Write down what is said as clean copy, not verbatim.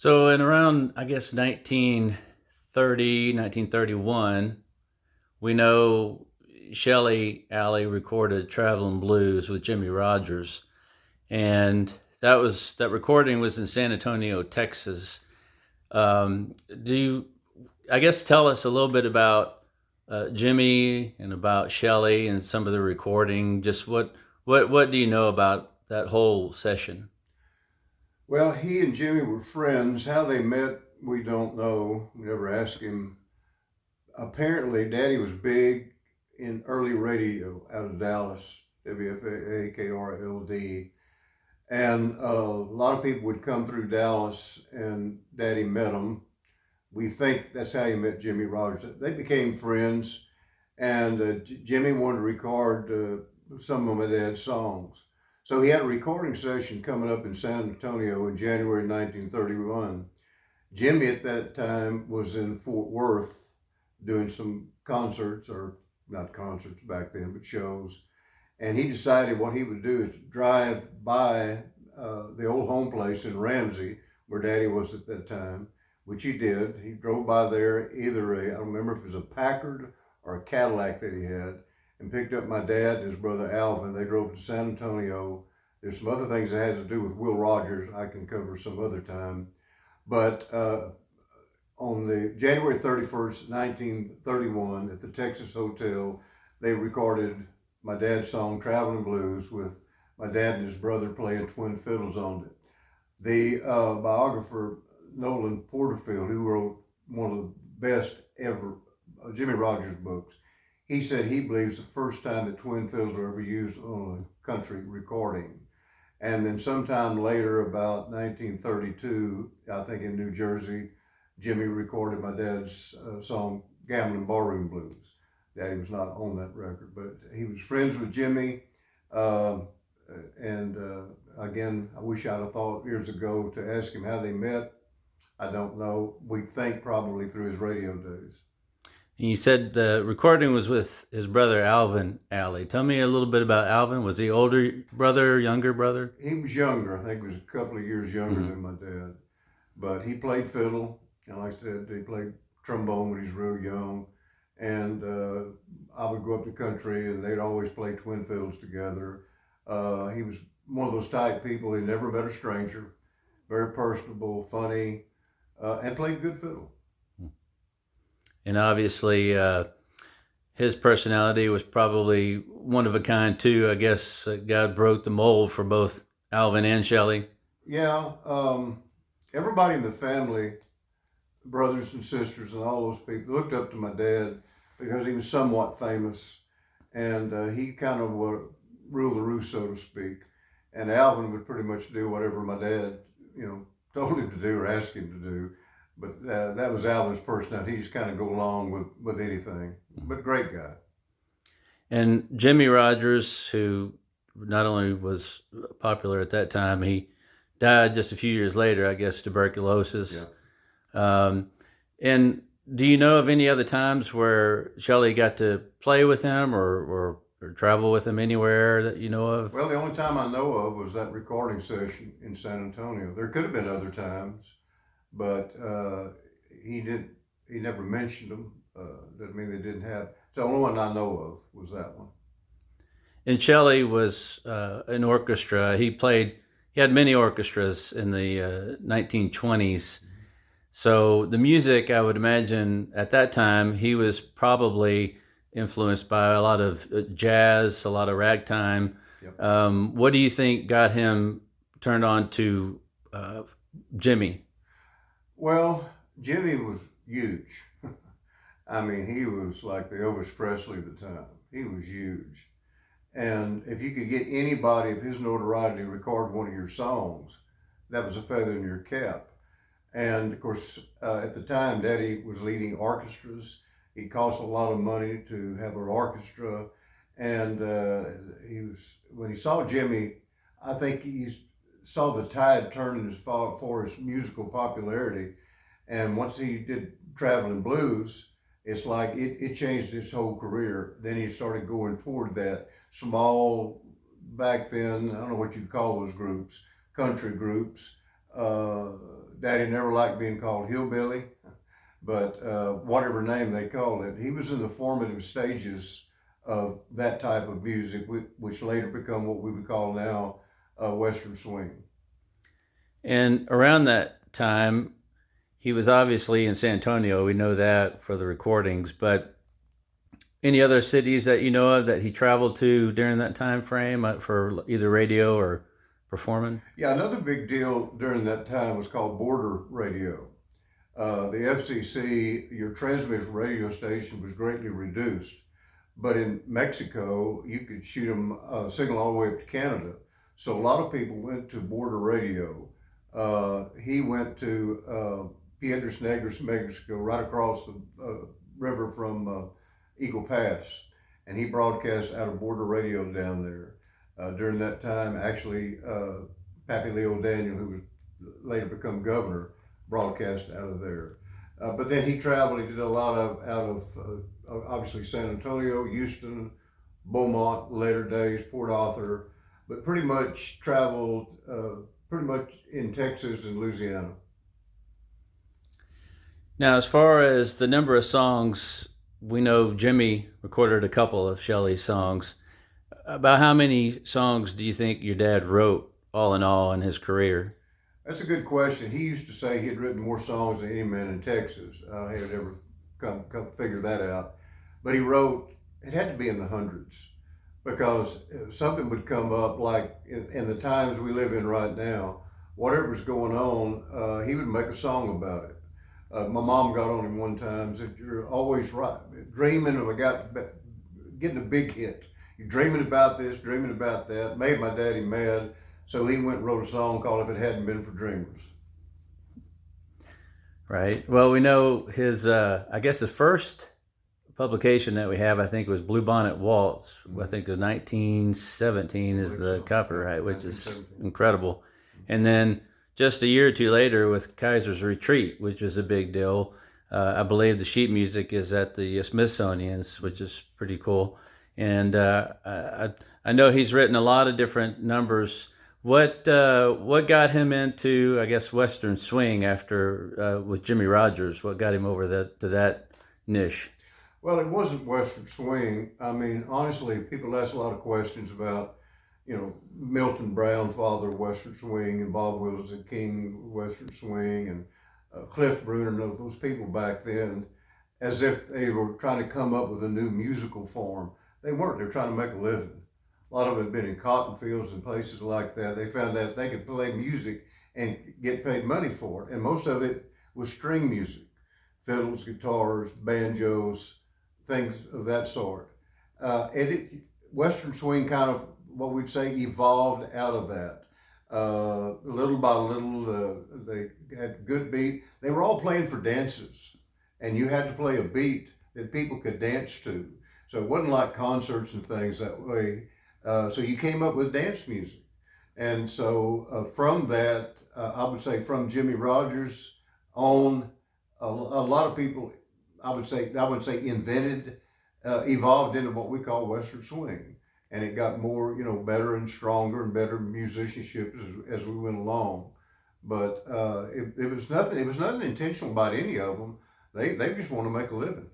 So in around, I guess, 1930, 1931, we know Shelly Alley recorded Traveling Blues with Jimmy Rogers. And that recording was in San Antonio, Texas. Do you, I guess, tell us a little bit about Jimmy and about Shelly and some of the recording? Just what do you know about that whole session? Well, he and Jimmy were friends. How they met, we don't know. We never asked him. Apparently, Daddy was big in early radio out of Dallas, WFAKRLD. And a lot of people would come through Dallas, and Daddy met them. We think that's how he met Jimmy Rogers. They became friends, and Jimmy wanted to record some of my dad's songs. So he had a recording session coming up in San Antonio in January 1931. Jimmy at that time was in Fort Worth doing some concerts, or not concerts back then, but shows. And he decided what he would do is drive by the old home place in Ramsey, where Daddy was at that time, which he did. He drove by there, either I don't remember if it was a Packard or a Cadillac that he had, and picked up my dad and his brother Alvin. They drove to San Antonio. There's some other things that has to do with Will Rogers I can cover some other time. But on the January 31st, 1931, at the Texas Hotel, they recorded my dad's song Traveling Blues with my dad and his brother playing twin fiddles on it. The biographer Nolan Porterfield, who wrote one of the best ever Jimmy Rogers books, he said he believes the first time that twin fiddles were ever used on a country recording. And then sometime later, about 1932, I think in New Jersey, Jimmy recorded my dad's song Gambling Barroom Blues. Daddy was not on that record, but he was friends with Jimmy. Uh, and again, I wish I'd have thought years ago to ask him how they met. I don't know. We think probably through his radio days. And you said the recording was with his brother Alvin Alley. Tell me a little bit about Alvin. Was he older brother, younger brother? He was younger. I think he was a couple of years younger Mm-hmm. than my dad. But he played fiddle. And like I said, he played trombone when he was real young. And I would go up the country and they'd always play twin fiddles together. He was one of those type people. He never met a stranger. Very personable, funny, and played good fiddle. And obviously, his personality was probably one of a kind too. I guess God broke the mold for both Alvin and Shelley. Yeah, everybody in the family, brothers and sisters, and all those people looked up to my dad because he was somewhat famous, and he kind of ruled the roost, so to speak. And Alvin would pretty much do whatever my dad, you know, told him to do or asked him to do. But that was Alvin's personality. He just kind of go along with anything. But great guy. And Jimmy Rogers, who not only was popular at that time, he died just a few years later, I guess, Yeah. tuberculosis. Um, and do you know of any other times where Shelley got to play with him or travel with him anywhere that you know of? Well, the only time I know of was that recording session in San Antonio. There could have been other times, but he did. He never mentioned them. Doesn't mean they didn't have. It's the only one I know of was that one. And Shelley was an orchestra. He had many orchestras in the 1920s. So the music, I would imagine, at that time, he was probably influenced by a lot of jazz, a lot of ragtime. Yep. What do you think got him turned on to uh, Jimmy? Well, Jimmy was huge. I mean, he was like the Elvis Presley of the time. He was huge. And if you could get anybody of his notoriety to record one of your songs, that was a feather in your cap. And of course, at the time, Daddy was leading orchestras. It cost a lot of money to have an orchestra. And he was, when he saw Jimmy, I think he saw the tide turning as far for his musical popularity. And once he did Traveling Blues, it's like it changed his whole career. Then he started going toward that small, back then, I don't know what you'd call those groups, country groups. Uh, Daddy never liked being called hillbilly, but whatever name they called it, he was in the formative stages of that type of music, which later become what we would call now Western swing. And around that time, he was obviously in San Antonio. We know that for the recordings, but any other cities that you know of that he traveled to during that time frame for either radio or performing? Yeah, another big deal during that time was called border radio. The FCC, your transmitted radio station was greatly reduced. But in Mexico, you could shoot them signal all the way up to Canada. So a lot of people went to border radio. He went to Piedras Negras, Mexico, right across the river from Eagle Pass, and he broadcast out of border radio down there. During that time, actually, Pappy Leo Daniel, who was later become governor, broadcast out of there. But then he traveled. He did a lot of out of obviously San Antonio, Houston, Beaumont, later days, Port Arthur, but pretty much traveled pretty much in Texas and Louisiana. Now, as far as the number of songs, we know Jimmy recorded a couple of Shelly's songs. About how many songs do you think your dad wrote, all in all, in his career? That's a good question. He used to say he had written more songs than any man in Texas. I had ever come figure that out. But he wrote, it had to be in the hundreds because something would come up like in the times we live in right now, whatever's going on, he would make a song about it. My mom got on him one time, said, "You're always right, dreaming of getting a big hit. You're dreaming about this, dreaming about that." Made my daddy mad. So he went and wrote a song called "If It Hadn't Been for Dreamers." Right. Well, we know his, I guess his first publication that we have, I think, was Bluebonnet Waltz. I think it was 1917 is the So. copyright, which is 1917. incredible. And then just a year or two later with Kaiser's Retreat, which was a big deal. I believe the sheet music is at the Smithsonian's, which is pretty cool. And I know he's written a lot of different numbers. What got him into, I guess, Western swing after with Jimmy Rogers? What got him over to that niche? Well, it wasn't Western swing. I mean, honestly, people ask a lot of questions about, Milton Brown, father of Western swing, and Bob Wills, the king of Western swing, and Cliff Bruner, those people back then, as if they were trying to come up with a new musical form. They weren't. They were trying to make a living. A lot of them had been in cotton fields and places like that. They found out they could play music and get paid money for it. And most of it was string music, fiddles, guitars, banjos, things of that sort. Western swing kind of, what we'd say, evolved out of that. Little by little, they had good beat. They were all playing for dances, and you had to play a beat that people could dance to. So it wasn't like concerts and things that way. So you came up with dance music. And so from that, I would say from Jimmy Rogers on, a lot of people, I would say invented, evolved into what we call Western swing. And it got more, better and stronger and better musicianship as we went along. But it was nothing. It was nothing intentional about any of them. They just want to make a living.